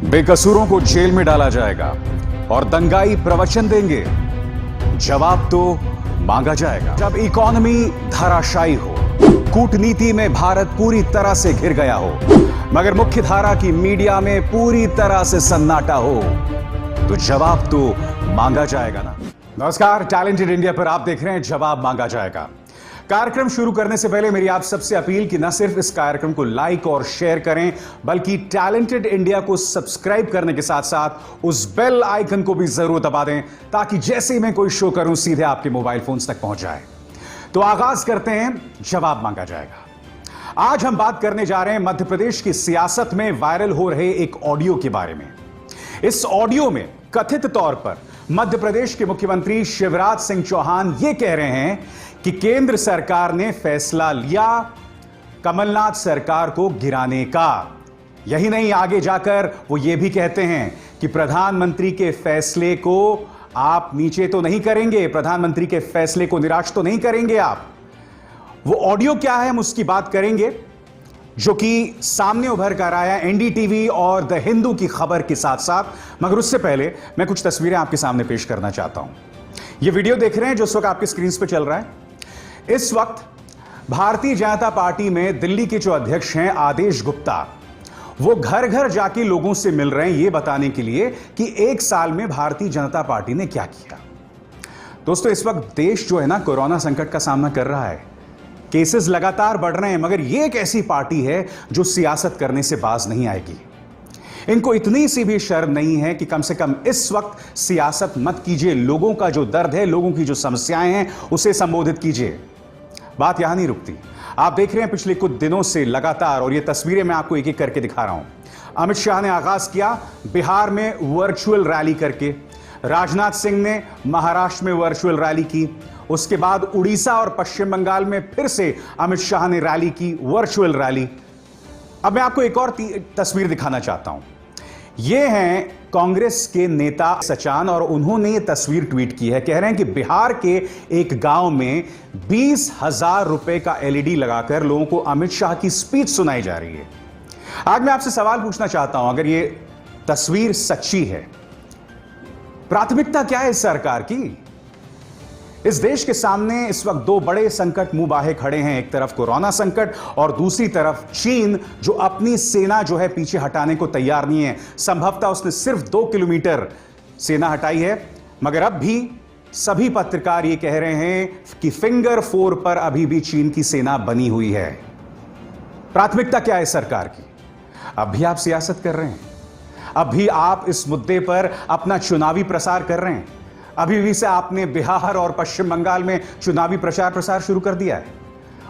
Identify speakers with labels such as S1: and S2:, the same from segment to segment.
S1: बेकसूरों को जेल में डाला जाएगा और दंगाई प्रवचन देंगे। जवाब तो मांगा जाएगा। जब इकोनॉमी धराशायी हो, कूटनीति में भारत पूरी तरह से घिर गया हो, मगर मुख्य धारा की मीडिया में पूरी तरह से सन्नाटा हो, तो जवाब तो मांगा जाएगा ना। नमस्कार, टैलेंटेड इंडिया पर आप देख रहे हैं जवाब मांगा जाएगा। कार्यक्रम शुरू करने से पहले मेरी आप सबसे अपील कि न सिर्फ इस कार्यक्रम को लाइक और शेयर करें, बल्कि टैलेंटेड इंडिया को सब्सक्राइब करने के साथ साथ उस बेल आइकन को भी जरूर दबा दें, ताकि जैसे ही मैं कोई शो करूं सीधे आपके मोबाइल फोन्स तक पहुंच जाए। तो आगाज करते हैं, जवाब मांगा जाएगा। आज हम बात करने जा रहे हैं मध्य प्रदेश की सियासत में वायरल हो रहे एक ऑडियो के बारे में। इस ऑडियो में कथित तौर पर मध्य प्रदेश के मुख्यमंत्री शिवराज सिंह चौहान यह कह रहे हैं कि केंद्र सरकार ने फैसला लिया कमलनाथ सरकार को गिराने का। यही नहीं, आगे जाकर वो ये भी कहते हैं कि प्रधानमंत्री के फैसले को आप नीचे तो नहीं करेंगे, प्रधानमंत्री के फैसले को निराश तो नहीं करेंगे आप। वो ऑडियो क्या है हम उसकी बात करेंगे, जो कि सामने उभर कर आया एनडीटीवी और द हिंदू की खबर के साथ साथ। मगर उससे पहले मैं कुछ तस्वीरें आपके सामने पेश करना चाहता हूं। ये वीडियो देख रहे हैं जो इस वक्त आपकी स्क्रीन पर चल रहा है। इस वक्त भारतीय जनता पार्टी में दिल्ली के जो अध्यक्ष हैं आदेश गुप्ता, वो घर घर जाके लोगों से मिल रहे हैं ये बताने के लिए कि एक साल में भारतीय जनता पार्टी ने क्या किया। दोस्तों, इस वक्त देश जो है ना कोरोना संकट का सामना कर रहा है, केसेस लगातार बढ़ रहे हैं, मगर ये एक ऐसी पार्टी है जो सियासत करने से बाज नहीं आएगी। इनको इतनी सी भी शर्म नहीं है कि कम से कम इस वक्त सियासत मत कीजिए, लोगों का जो दर्द है, लोगों की जो समस्याएं हैं उसे संबोधित कीजिए। बात यहां नहीं रुकती। आप देख रहे हैं पिछले कुछ दिनों से लगातार, और ये तस्वीरें मैं आपको एक एक करके दिखा रहा हूं। अमित शाह ने आगाज किया बिहार में वर्चुअल रैली करके, राजनाथ सिंह ने महाराष्ट्र में वर्चुअल रैली की, उसके बाद उड़ीसा और पश्चिम बंगाल में फिर से अमित शाह ने रैली की, वर्चुअल रैली। अब मैं आपको एक और तस्वीर दिखाना चाहता हूं। ये हैं कांग्रेस के नेता सचान, और उन्होंने ये तस्वीर ट्वीट की है। कह रहे हैं कि बिहार के एक गांव में 20,000 रुपए का एलईडी लगाकर लोगों को अमित शाह की स्पीच सुनाई जा रही है। आज मैं आपसे सवाल पूछना चाहता हूं, अगर ये तस्वीर सच्ची है, प्राथमिकता क्या है इस सरकार की? इस देश के सामने इस वक्त दो बड़े संकट मुंह बाहे खड़े हैं। एक तरफ कोरोना संकट और दूसरी तरफ चीन, जो अपनी सेना जो है पीछे हटाने को तैयार नहीं है। संभवतः उसने सिर्फ 2 किलोमीटर सेना हटाई है, मगर अब भी सभी पत्रकार ये कह रहे हैं कि फिंगर 4 पर अभी भी चीन की सेना बनी हुई है। प्राथमिकता क्या है सरकार की? अब भी आप सियासत कर रहे हैं, अब भी आप इस मुद्दे पर अपना चुनावी प्रसार कर रहे हैं, अभी भी से आपने बिहार और पश्चिम बंगाल में चुनावी प्रचार प्रसार शुरू कर दिया है।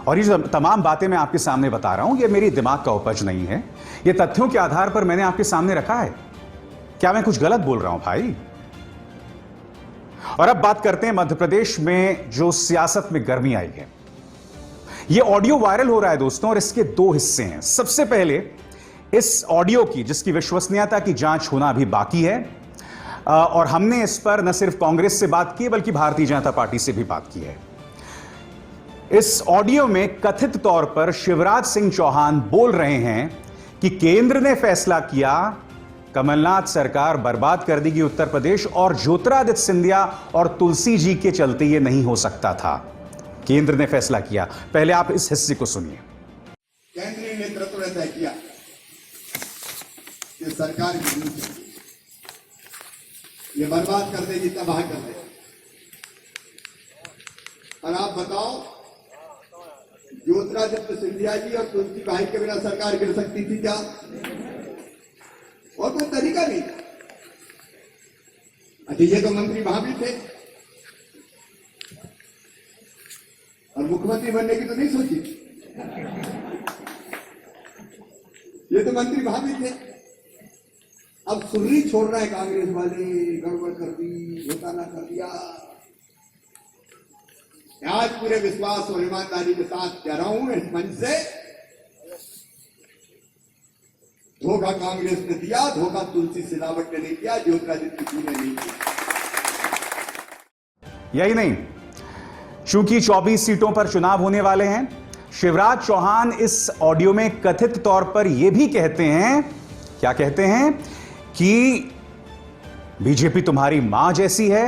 S1: और ये जो तमाम बातें मैं आपके सामने बता रहा हूं, ये मेरी दिमाग का उपज नहीं है, ये तथ्यों के आधार पर मैंने आपके सामने रखा है। क्या मैं कुछ गलत बोल रहा हूं भाई? और अब बात करते हैं मध्य प्रदेश में जो सियासत में गर्मी आई है। ये ऑडियो वायरल हो रहा है दोस्तों, और इसके 2 हिस्से हैं। सबसे पहले इस ऑडियो की, जिसकी विश्वसनीयता की जांच होना अभी बाकी है, और हमने इस पर न सिर्फ कांग्रेस से बात की बल्कि भारतीय जनता पार्टी से भी बात की है। इस ऑडियो में कथित तौर पर शिवराज सिंह चौहान बोल रहे हैं कि केंद्र ने फैसला किया कमलनाथ सरकार बर्बाद कर देगी उत्तर प्रदेश, और ज्योतिरादित्य सिंधिया और तुलसी जी के चलते यह नहीं हो सकता था। केंद्र ने फैसला किया। पहले आप इस हिस्से को सुनिए।
S2: केंद्रीय नेतृत्व ने तय किया कि सरकार की ये बर्बाद कर देगी, तबाह कर देगी। और आप बताओ, ज्योतिरादित्य सिंधिया जी और तुलसी भाई के बिना सरकार गिर सकती थी क्या? और कोई तरीका नहीं था। अच्छा, ये तो मंत्री वहां भी थे और मुख्यमंत्री बनने की तो नहीं सोची। ये तो मंत्री वहां भी थे। अब सुर्री छोड़ रहा है कांग्रेस वाले, गड़बड़ कर दी, घोटाला कर दिया। आज पूरे विश्वास और ईमानदारी के साथ कह रहा हूं इस मंच से, धोखा कांग्रेस ने दिया, धोखा तुलसी सिलावट ने नहीं किया, ज्योतिरादित्य जी ने नहीं किया।
S1: यही नहीं, चूंकि 24 सीटों पर चुनाव होने वाले हैं, शिवराज चौहान इस ऑडियो में कथित तौर पर यह भी कहते हैं, क्या कहते हैं कि बीजेपी तुम्हारी मां जैसी है,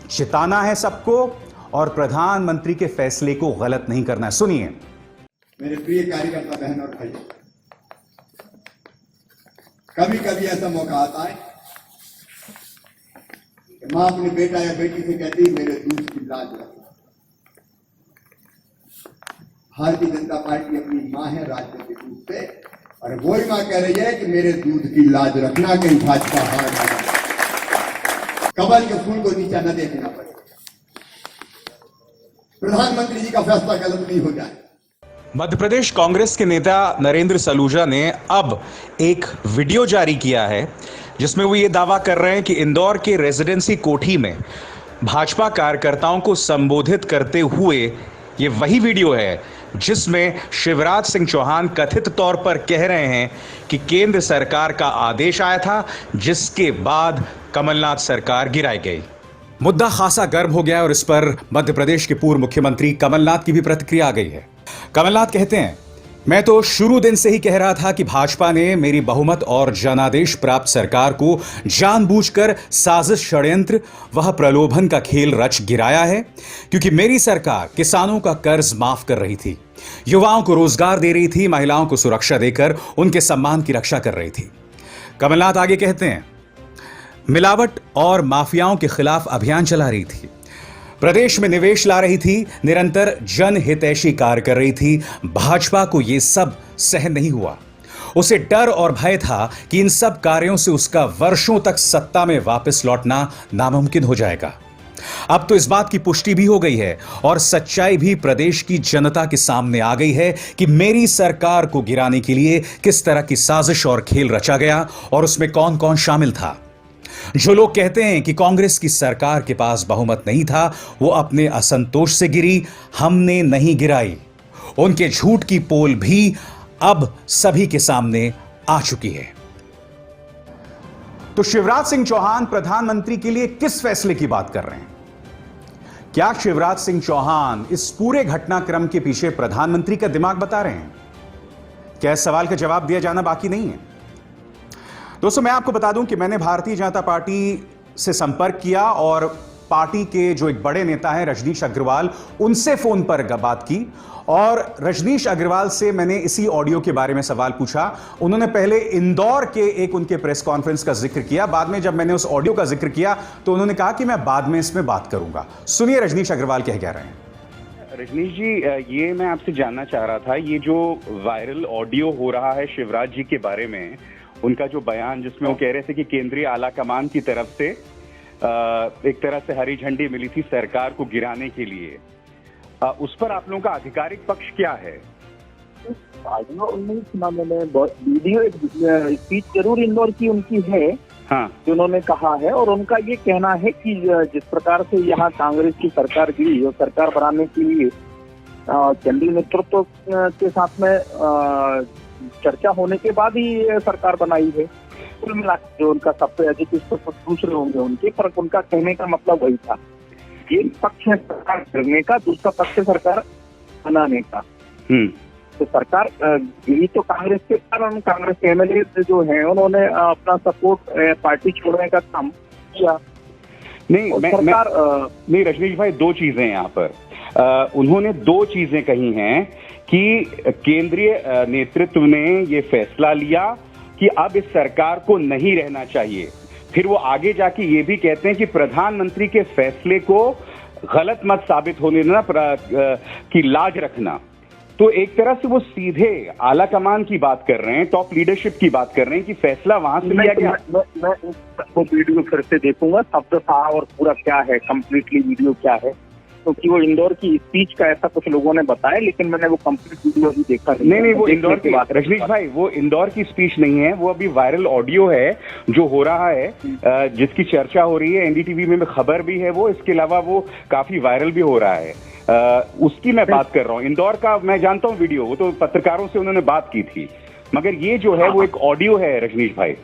S1: चिताना है सबको और प्रधानमंत्री के फैसले को गलत नहीं करना है। सुनिए।
S2: मेरे प्रिय कार्यकर्ता बहन और भाई, कभी कभी ऐसा मौका आता है कि मां अपने बेटा या बेटी से कहती है मेरे दूध की लाज रखो। भारतीय जनता पार्टी अपनी मां है राजनीतिक रूप से, और वही मां कह रही है कि मेरे दूध की लाज रखना, कहीं भाजपा हार ना जाए, कमल के फूल को नीचा न देखना पड़े, प्रधानमंत्री जी का फैसला गलत नहीं हो जाए।
S1: मध्य प्रदेश कांग्रेस के नेता नरेंद्र सलूजा ने अब एक वीडियो जारी किया है जिसमें वो ये दावा कर रहे हैं कि इंदौर के रेजिडेंसी कोठी में भाजपा कार्यकर्ताओं को संबोधित करते हुए ये वही वीडियो है जिसमें शिवराज सिंह चौहान कथित तौर पर कह रहे हैं कि केंद्र सरकार का आदेश आया था जिसके बाद कमलनाथ सरकार गिराई गई। मुद्दा खासा गर्म हो गया और इस पर मध्य प्रदेश के पूर्व मुख्यमंत्री कमलनाथ की भी प्रतिक्रिया आ गई है। कमलनाथ कहते हैं, मैं तो शुरू दिन से ही कह रहा था कि भाजपा ने मेरी बहुमत और जनादेश प्राप्त सरकार को जानबूझकर साजिश, षड्यंत्र वह प्रलोभन का खेल रच गिराया है, क्योंकि मेरी सरकार किसानों का कर्ज माफ कर रही थी, युवाओं को रोजगार दे रही थी, महिलाओं को सुरक्षा देकर उनके सम्मान की रक्षा कर रही थी। कमलनाथ आगे कहते हैं, मिलावट और माफियाओं के खिलाफ अभियान चला रही थी, प्रदेश में निवेश ला रही थी, निरंतर जनहितैषी कार्य कर रही थी। भाजपा को यह सब सहन नहीं हुआ। उसे डर और भय था कि इन सब कार्यों से उसका वर्षों तक सत्ता में वापस लौटना नामुमकिन हो जाएगा। अब तो इस बात की पुष्टि भी हो गई है और सच्चाई भी प्रदेश की जनता के सामने आ गई है कि मेरी सरकार को गिराने के लिए किस तरह की साजिश और खेल रचा गया और उसमें कौन कौन शामिल था। जो लोग कहते हैं कि कांग्रेस की सरकार के पास बहुमत नहीं था, वो अपने असंतोष से गिरी, हमने नहीं गिराई। उनके झूठ की पोल भी अब सभी के सामने आ चुकी है। तो शिवराज सिंह चौहान प्रधानमंत्री के लिए किस फैसले की बात कर रहे हैं? क्या शिवराज सिंह चौहान इस पूरे घटनाक्रम के पीछे प्रधानमंत्री का दिमाग बता रहे हैं? क्या इस सवाल का जवाब दिया जाना बाकी नहीं है? दोस्तों, मैं आपको बता दूं कि मैंने भारतीय जनता पार्टी से संपर्क किया और पार्टी के जो एक बड़े नेता हैं रजनीश अग्रवाल, उनसे फोन पर बात की और रजनीश अग्रवाल से मैंने इसी ऑडियो के बारे में सवाल पूछा। उन्होंने पहले इंदौर के एक उनके प्रेस कॉन्फ्रेंस का जिक्र किया, बाद में जब मैंने उस ऑडियो का जिक्र किया तो उन्होंने कहा कि मैं बाद में इसमें बात करूंगा। सुनिए रजनीश अग्रवाल क्या कह रहे हैं।
S3: रजनीश जी, ये मैं आपसे जानना चाह रहा था, ये जो वायरल ऑडियो हो रहा है शिवराज जी के बारे में, उनका जो बयान जिसमें वो कह रहे थे कि केंद्रीय आला कमान की तरफ से एक तरह से हरी झंडी मिली थी सरकार को गिराने के लिए, उस पर आप लोगों का आधिकारिक पक्ष क्या है?
S4: ऑडियो नहीं सुना मैंने, वीडियो स्पीच जरूर इंदौर की उनकी है।
S3: हाँ,
S4: जो उन्होंने कहा है और उनका ये कहना है कि जिस प्रकार से यहाँ कांग्रेस की सरकार गिरी और सरकार बनाने के लिए केंद्रीय नेतृत्व के साथ में चर्चा होने के बाद ही ये सरकार बनाई है। कुल मिला जो उनका सबसे अधिक दूसरे होंगे उनके, पर उनका कहने का मतलब वही था। एक पक्ष है सरकार करने का, दूसरा पक्ष है सरकार बनाने का। तो सरकार गिरी तो कांग्रेस के कारण, कांग्रेस के एमएलए जो हैं उन्होंने अपना सपोर्ट पार्टी छोड़ने का काम किया।
S3: नहीं रजनीश भाई, दो चीजें यहाँ पर उन्होंने दो चीजें कही हैं कि केंद्रीय नेतृत्व ने ये फैसला लिया कि अब इस सरकार को नहीं रहना चाहिए। फिर वो आगे जाके ये भी कहते हैं कि प्रधानमंत्री के फैसले को गलत मत साबित होने देना, की लाज रखना। तो एक तरह से वो सीधे आला कमान की बात कर रहे हैं, टॉप लीडरशिप की बात कर रहे हैं कि फैसला वहां से लिया गया।
S4: मैं वो वीडियो फिर से देखूंगा, शब्द था और पूरा क्या है, कंप्लीटली वीडियो क्या है, क्योंकि वो इंदौर की स्पीच का ऐसा कुछ लोगों ने बताया, लेकिन मैंने वो कंप्लीट वीडियो भी देखा
S3: नहीं, वो इंदौर की बात, रजनीश भाई, वो इंदौर की स्पीच नहीं है, वो अभी वायरल ऑडियो है जो हो रहा है, जिसकी चर्चा हो रही है, एनडीटीवी में खबर भी है वो, इसके अलावा वो काफी वायरल भी हो रहा है, उसकी मैं बात कर रहा हूँ। इंदौर का मैं जानता हूँ वीडियो, वो तो पत्रकारों से उन्होंने बात की थी, मगर ये जो है वो एक ऑडियो है रजनीश भाई।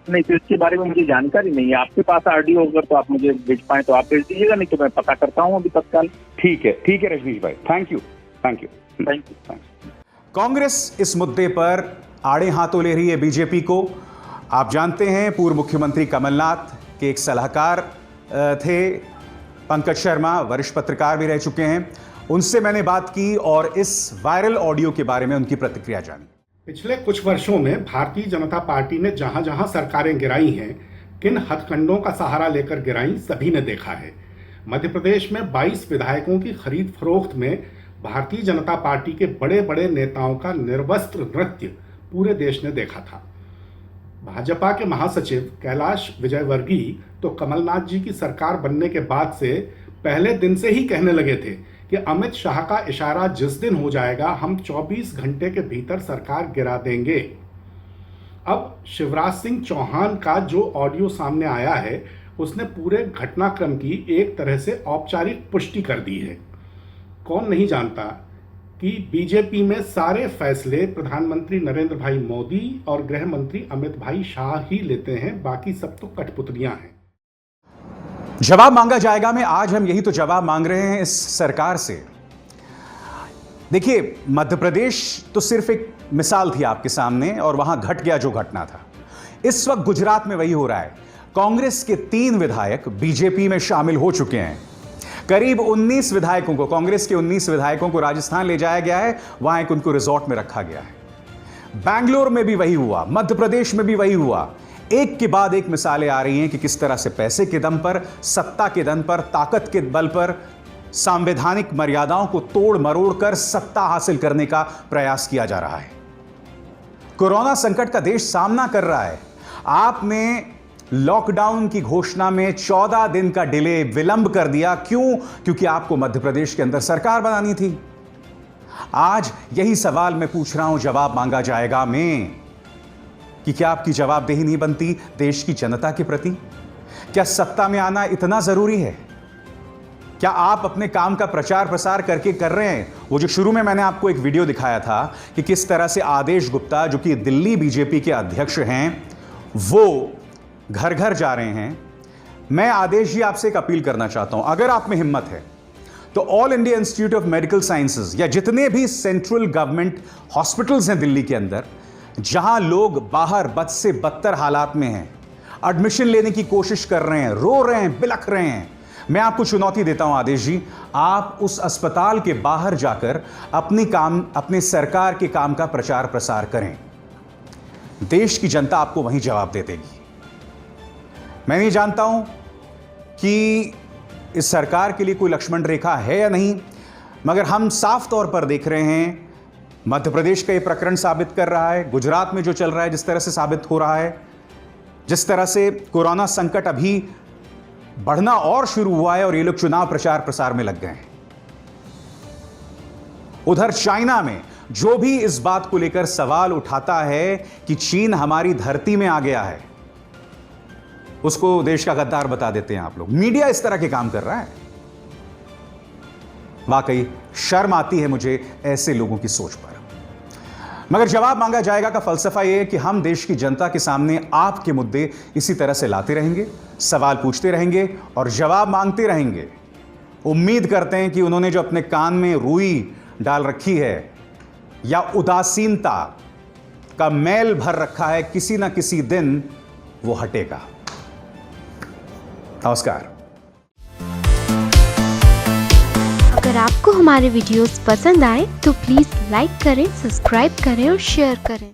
S4: नहीं, तो इसके बारे में मुझे जानकारी नहीं है। आपके पास ऑडियो होगा तो आप मुझे भेज पाए तो आप भेज दीजिएगा, नहीं तो मैं पता करता हूँ अभी तत्काल।
S3: ठीक है रजनीश भाई, थैंक यू।
S1: कांग्रेस इस मुद्दे पर आड़े हाथों ले रही है बीजेपी को। आप जानते हैं पूर्व मुख्यमंत्री कमलनाथ के एक सलाहकार थे पंकज शर्मा, वरिष्ठ पत्रकार भी रह चुके हैं। उनसे मैंने बात की और इस वायरल ऑडियो के बारे में उनकी प्रतिक्रिया जानी।
S5: पिछले कुछ वर्षों में भारतीय जनता पार्टी ने जहां जहां सरकारें गिराई हैं, किन हथकंडों का सहारा लेकर गिराई, सभी ने देखा है। मध्य प्रदेश में 22 विधायकों की खरीद फरोख्त में भारतीय जनता पार्टी के बड़े बड़े नेताओं का निर्वस्त्र नृत्य पूरे देश ने देखा था। भाजपा के महासचिव कैलाश विजयवर्गीय तो कमलनाथ जी की सरकार बनने के बाद से पहले दिन से ही कहने लगे थे कि अमित शाह का इशारा जिस दिन हो जाएगा हम 24 घंटे के भीतर सरकार गिरा देंगे। अब शिवराज सिंह चौहान का जो ऑडियो सामने आया है उसने पूरे घटनाक्रम की एक तरह से औपचारिक पुष्टि कर दी है। कौन नहीं जानता कि बीजेपी में सारे फैसले प्रधानमंत्री नरेंद्र भाई मोदी और गृह मंत्री अमित भाई शाह ही लेते हैं, बाकी सब तो कठपुतलियां हैं।
S1: जवाब मांगा जाएगा में आज हम यही तो जवाब मांग रहे हैं इस सरकार से। देखिए, मध्य प्रदेश तो सिर्फ एक मिसाल थी आपके सामने और वहां घट गया जो घटना था। इस वक्त गुजरात में वही हो रहा है। कांग्रेस के 3 विधायक बीजेपी में शामिल हो चुके हैं। करीब 19 विधायकों को, कांग्रेस के 19 विधायकों को राजस्थान ले जाया गया है, वहां एक उनको रिजॉर्ट में रखा गया है। बैंगलोर में भी वही हुआ, मध्य प्रदेश में भी वही हुआ। एक के बाद एक मिसालें आ रही हैं कि किस तरह से पैसे के दम पर, सत्ता के दम पर, ताकत के बल पर संवैधानिक मर्यादाओं को तोड़ मरोड़ कर सत्ता हासिल करने का प्रयास किया जा रहा है। कोरोना संकट का देश सामना कर रहा है। आपने लॉकडाउन की घोषणा में 14 दिन का डिले, विलंब कर दिया। क्यों? क्योंकि आपको मध्य प्रदेश के अंदर सरकार बनानी थी। आज यही सवाल मैं पूछ रहा हूं, जवाब मांगा जाएगा में कि क्या आपकी जवाबदेही नहीं बनती देश की जनता के प्रति? क्या सत्ता में आना इतना जरूरी है? क्या आप अपने काम का प्रचार प्रसार करके कर रहे हैं? वो जो शुरू में मैंने आपको एक वीडियो दिखाया था कि किस तरह से आदेश गुप्ता, जो कि दिल्ली बीजेपी के अध्यक्ष हैं, वो घर घर जा रहे हैं। मैं आदेश जी आपसे एक अपील करना चाहता हूं, अगर आप में हिम्मत है तो all India institute of medical sciences या जितने भी सेंट्रल गवर्नमेंट हॉस्पिटल्स हैं दिल्ली के अंदर, जहां लोग बाहर बद से बदतर हालात में हैं, एडमिशन लेने की कोशिश कर रहे हैं, रो रहे हैं, बिलख रहे हैं, मैं आपको चुनौती देता हूं आदेश जी, आप उस अस्पताल के बाहर जाकर अपने सरकार के काम का प्रचार प्रसार करें। देश की जनता आपको वहीं जवाब दे देगी। मैं नहीं जानता हूं कि इस सरकार के लिए कोई लक्ष्मण रेखा है या नहीं, मगर हम साफ तौर पर देख रहे हैं मध्य प्रदेश का ये प्रकरण साबित कर रहा है, गुजरात में जो चल रहा है जिस तरह से साबित हो रहा है, जिस तरह से कोरोना संकट अभी बढ़ना और शुरू हुआ है और ये लोग चुनाव प्रचार प्रसार में लग गए हैं। उधर चाइना में जो भी इस बात को लेकर सवाल उठाता है कि चीन हमारी धरती में आ गया है, उसको देश का गद्दार बता देते हैं आप लोग। मीडिया इस तरह के काम कर रहा है। वाकई शर्म आती है मुझे ऐसे लोगों की सोच पर। मगर जवाब मांगा जाएगा का फलसफा यह है कि हम देश की जनता के सामने आपके मुद्दे इसी तरह से लाते रहेंगे, सवाल पूछते रहेंगे और जवाब मांगते रहेंगे। उम्मीद करते हैं कि उन्होंने जो अपने कान में रुई डाल रखी है या उदासीनता का मैल भर रखा है, किसी ना किसी दिन वो हटेगा। नमस्कार।
S6: अगर आपको हमारे वीडियोस पसंद आए तो प्लीज लाइक करें, सब्सक्राइब करें और शेयर करें।